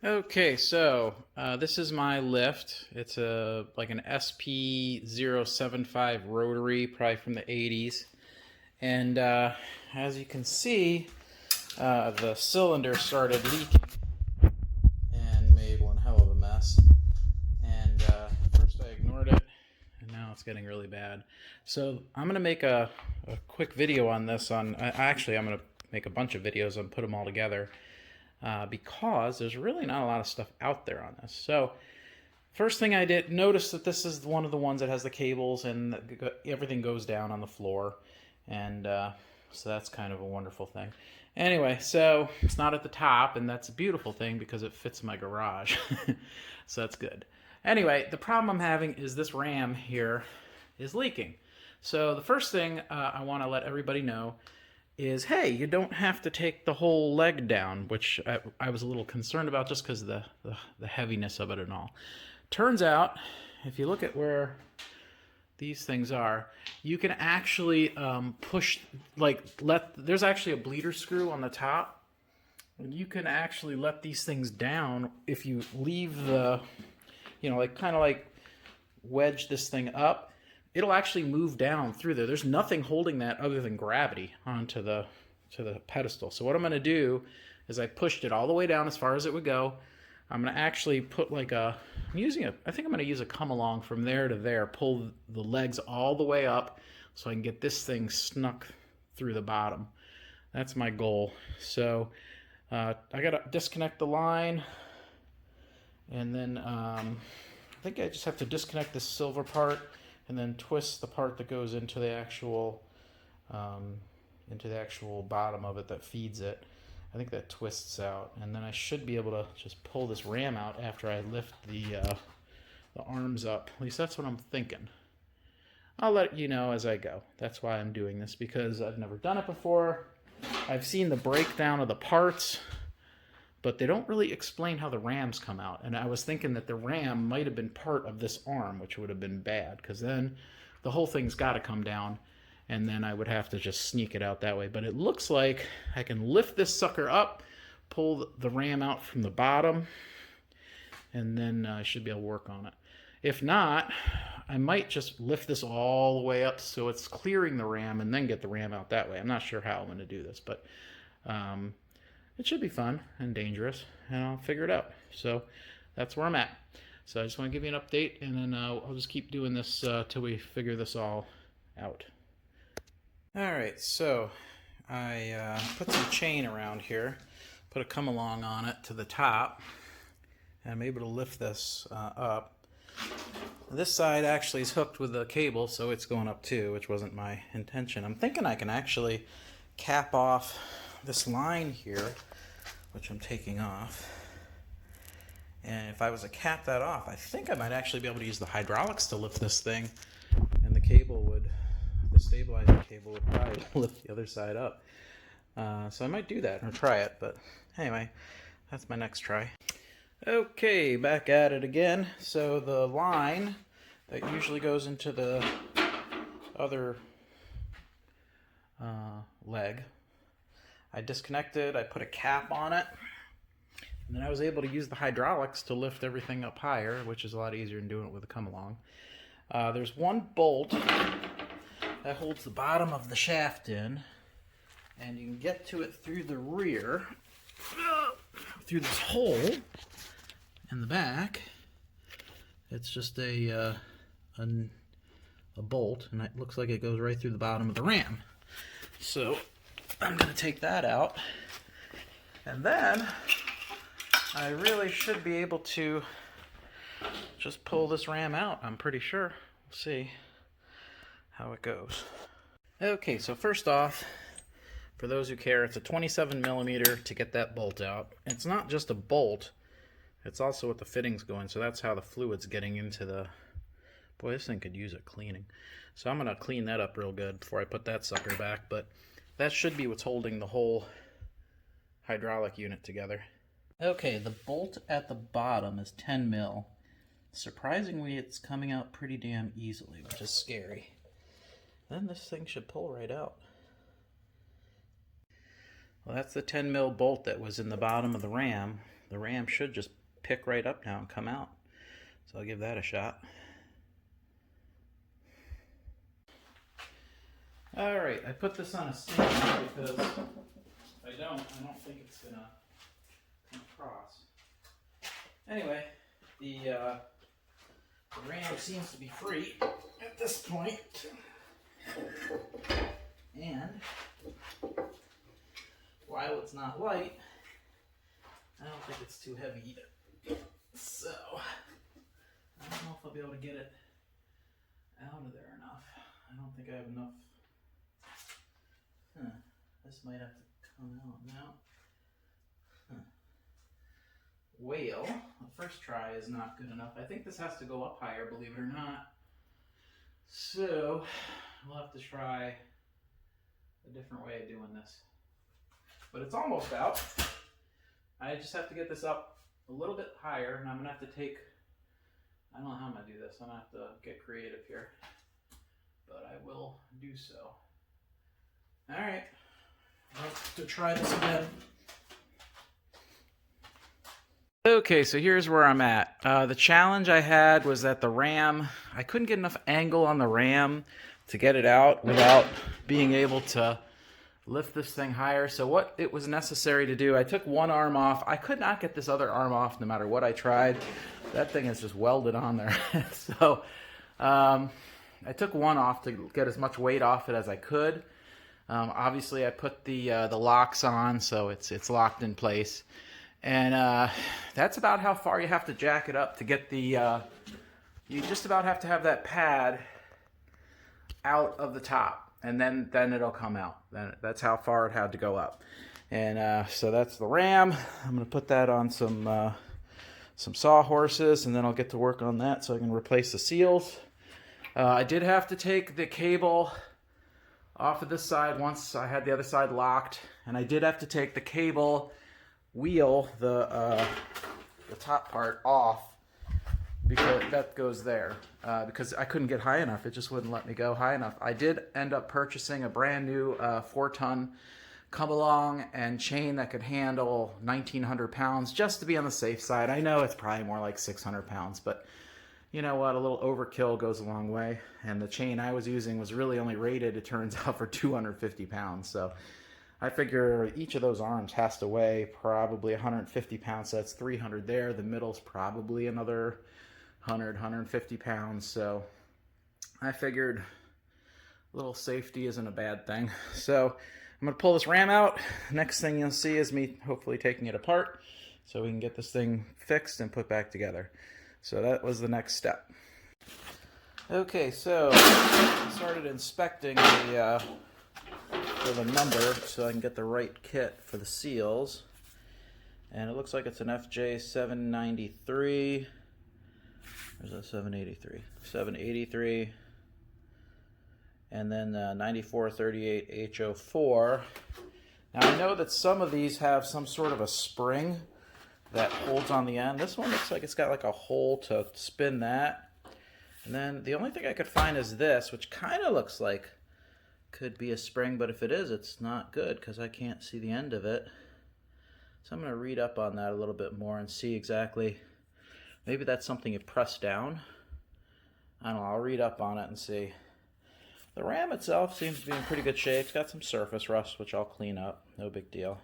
Okay, so this is my lift. It's like an SP075 Rotary, probably from the 80s. And as you can see, the cylinder started leaking and made one hell of a mess. And first I ignored it, and now it's getting really bad. So I'm going to make a quick video on this. I'm going to make a bunch of videos and put them all together. Because there's really not a lot of stuff out there on this. So first thing I did, notice that this is one of the ones that has the cables and everything goes down on the floor. And so that's kind of a wonderful thing. Anyway, so it's not at the top, and that's a beautiful thing because it fits my garage. So that's good. Anyway, the problem I'm having is this ram here is leaking. So the first thing I want to let everybody know is, hey, you don't have to take the whole leg down, which I was a little concerned about just because of the heaviness of it and all. Turns out, if you look at where these things are, you can actually push, there's actually a bleeder screw on the top, and you can actually let these things down if you leave the, kind of like wedge this thing up. It'll actually move down through there. There's nothing holding that other than gravity onto the pedestal. So what I'm going to do is I pushed it all the way down as far as it would go. I'm going to actually put I think I'm going to use a come along from there to there, pull the legs all the way up so I can get this thing snuck through the bottom. That's my goal. So I got to disconnect the line, and then I think I just have to disconnect this silver part and then twist the part that goes into the actual bottom of it that feeds it. I think that twists out, and then I should be able to just pull this ram out after I lift the arms up. At least that's what I'm thinking. I'll let you know as I go. That's why I'm doing this, because I've never done it before. I've seen the breakdown of the parts, but they don't really explain how the rams come out. And I was thinking that the ram might have been part of this arm, which would have been bad, because then the whole thing's got to come down, and then I would have to just sneak it out that way. But it looks like I can lift this sucker up, pull the ram out from the bottom, and then I should be able to work on it. If not, I might just lift this all the way up so it's clearing the ram and then get the ram out that way. I'm not sure how I'm going to do this, but it should be fun and dangerous, and I'll figure it out. So that's where I'm at. So I just want to give you an update, and then I'll just keep doing this till we figure this all out. Alright, so I put some chain around here, put a come along on it to the top, and I'm able to lift this up. This side actually is hooked with the cable, so it's going up too, which wasn't my intention. I'm thinking I can actually cap off this line here, which I'm taking off. And if I was to cap that off, I think I might actually be able to use the hydraulics to lift this thing, and the stabilizing cable would probably lift the other side up. So I might do that or try it, but anyway, that's my next try. Okay, back at it again. So the line that usually goes into the other leg, I disconnected, I put a cap on it, and then I was able to use the hydraulics to lift everything up higher, which is a lot easier than doing it with a come along. There's one bolt that holds the bottom of the shaft in, and you can get to it through the rear, through this hole in the back. It's just a bolt, and it looks like it goes right through the bottom of the ram. So I'm going to take that out, and then I really should be able to just pull this ram out, I'm pretty sure. We'll see how it goes. Okay, so first off, for those who care, it's a 27 millimeter to get that bolt out. It's not just a bolt, it's also what the fitting's going, so that's how the fluid's getting into the... Boy, this thing could use a cleaning. So I'm going to clean that up real good before I put that sucker back, but that should be what's holding the whole hydraulic unit together. Okay, the bolt at the bottom is 10 mil. Surprisingly, it's coming out pretty damn easily, which is scary. Then this thing should pull right out. Well, that's the 10 mil bolt that was in the bottom of the ram the ram should just pick right up now and come out. So I'll give that a shot. Alright, I put this on a stand because if I don't think it's gonna come across. Anyway, the ram seems to be free at this point. And while it's not light, I don't think it's too heavy either. So, I don't know if I'll be able to get it out of there enough. I don't think I have enough. This might have to come out now. Whale, the first try is not good enough. I think this has to go up higher, believe it or not. So, we'll have to try a different way of doing this. But it's almost out. I just have to get this up a little bit higher, and I'm gonna have to take, I don't know how I'm gonna do this. I'm gonna have to get creative here, but I will do so. All right, I'll have to try this again. Okay, so here's where I'm at. The challenge I had was that the ram, I couldn't get enough angle on the ram to get it out without being able to lift this thing higher. So what it was necessary to do, I took one arm off. I could not get this other arm off no matter what I tried. That thing is just welded on there. So I took one off to get as much weight off it as I could. Obviously I put the locks on, so it's locked in place. And that's about how far you have to jack it up to get the, you just about have to have that pad out of the top, and then it'll come out. That's how far it had to go up. And so that's the ram. I'm going to put that on some sawhorses, and then I'll get to work on that so I can replace the seals. I did have to take the cable off of this side once I had the other side locked, and I did have to take the cable wheel, the top part off, because that goes there, because I couldn't get high enough. It just wouldn't let me go high enough. I did end up purchasing a brand new 4-ton come along and chain that could handle 1,900 pounds just to be on the safe side. I know it's probably more like 600 pounds, but you know what, a little overkill goes a long way. And the chain I was using was really only rated, it turns out, for 250 pounds. So I figure each of those arms has to weigh probably 150 pounds. So that's 300 there. The middle's probably another 100, 150 pounds. So I figured a little safety isn't a bad thing. So I'm going to pull this ram out. Next thing you'll see is me hopefully taking it apart so we can get this thing fixed and put back together. So that was the next step. Okay, so I started inspecting for the number so I can get the right kit for the seals. And it looks like it's an FJ793. Where's that 783? 783. And then 9438 H04. Now I know that some of these have some sort of a spring that holds on the end. This one looks like it's got like a hole to spin that. And then the only thing I could find is this, which kind of looks like could be a spring, but if it is, it's not good because I can't see the end of it. So I'm going to read up on that a little bit more and see exactly. Maybe that's something you press down. I don't know, I'll read up on it and see. The ram itself seems to be in pretty good shape. It's got some surface rust, which I'll clean up. No big deal.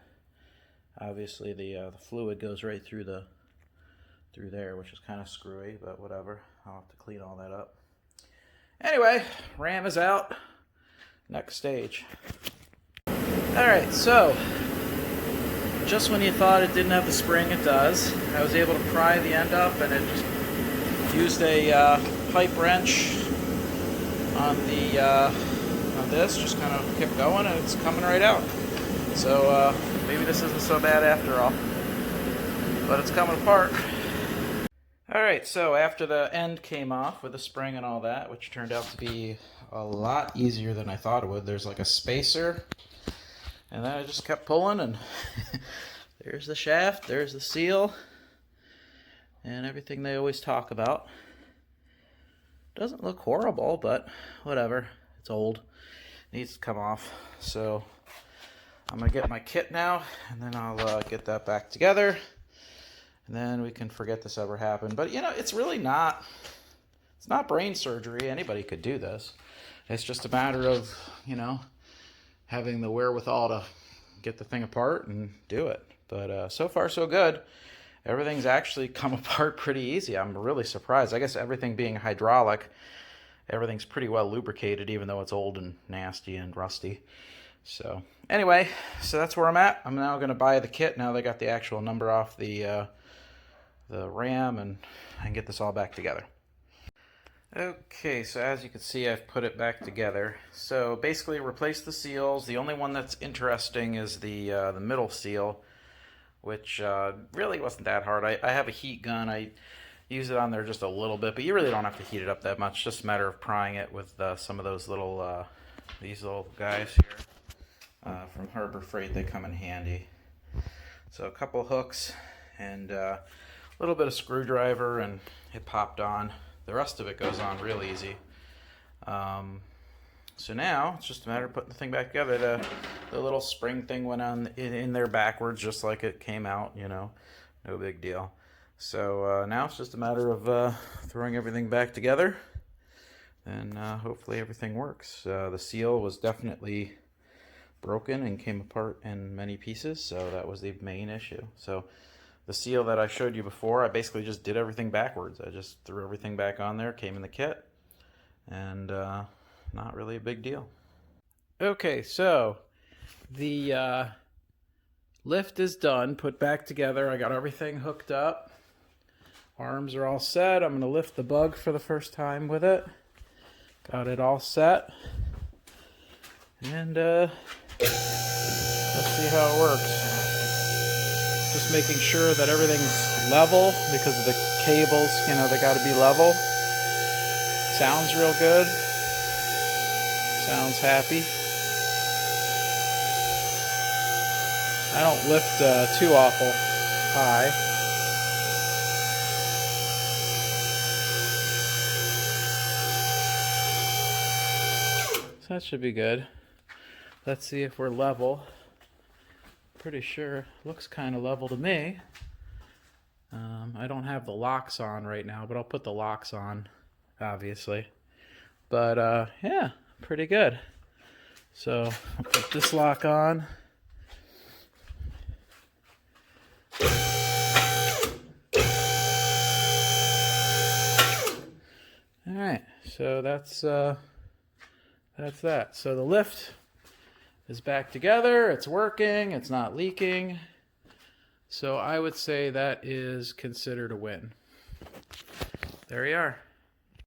Obviously, the fluid goes right through there, which is kind of screwy, but whatever. I'll have to clean all that up. Anyway, ram is out. Next stage. All right, so just when you thought it didn't have the spring, it does. I was able to pry the end up, and it just used a pipe wrench on this, just kind of kept going, and it's coming right out. So maybe this isn't so bad after all, but it's coming apart. All right, so after the end came off with the spring and all that, which turned out to be a lot easier than I thought it would. There's like a spacer, and then I just kept pulling, and there's the shaft, there's the seal, and everything they always talk about. Doesn't look horrible, but whatever. It's old. Needs to come off. So I'm going to get my kit now, and then I'll get that back together. and then we can forget this ever happened. But, you know, it's really not, it's not brain surgery. Anybody could do this. It's just a matter of, you know, having the wherewithal to get the thing apart and do it. But so far so good. Everything's actually come apart pretty easy. I'm really surprised. I guess everything being hydraulic, everything's pretty well lubricated, even though it's old and nasty and rusty. So anyway, so that's where I'm at. I'm now going to buy the kit. Now they got the actual number off the RAM, and I can get this all back together. Okay, so as you can see, I've put it back together. So basically, replace the seals. The only one that's interesting is the middle seal, which really wasn't that hard. I have a heat gun. I use it on there just a little bit, but you really don't have to heat it up that much. Just a matter of prying it with some of those little these little guys here from Harbor Freight. They come in handy. So a couple hooks and a little bit of screwdriver, and it popped on. The rest of it goes on real easy. So now it's just a matter of putting the thing back together. The little spring thing went on in there backwards, just like it came out, you know, no big deal. So now it's just a matter of throwing everything back together, and hopefully everything works. The seal was definitely broken and came apart in many pieces, so that was the main issue. So the seal that I showed you before, I basically just did everything backwards. I just threw everything back on there, came in the kit, and not really a big deal. Okay, so the lift is done, put back together. I got everything hooked up. Arms are all set. I'm going to lift the bug for the first time with it. Got it all set. And let's see how it works. Just making sure that everything's level because of the cables, you know, they got to be level. Sounds real good. Sounds happy. I don't lift too awful high. So that should be good. Let's see if we're level. Pretty sure looks kind of level to me. I don't have the locks on right now, but I'll put the locks on, obviously. But yeah, pretty good. So I'll put this lock on. All right, so that's that. So the lift is back together. It's working. It's not leaking. So I would say that is considered a win. There you are.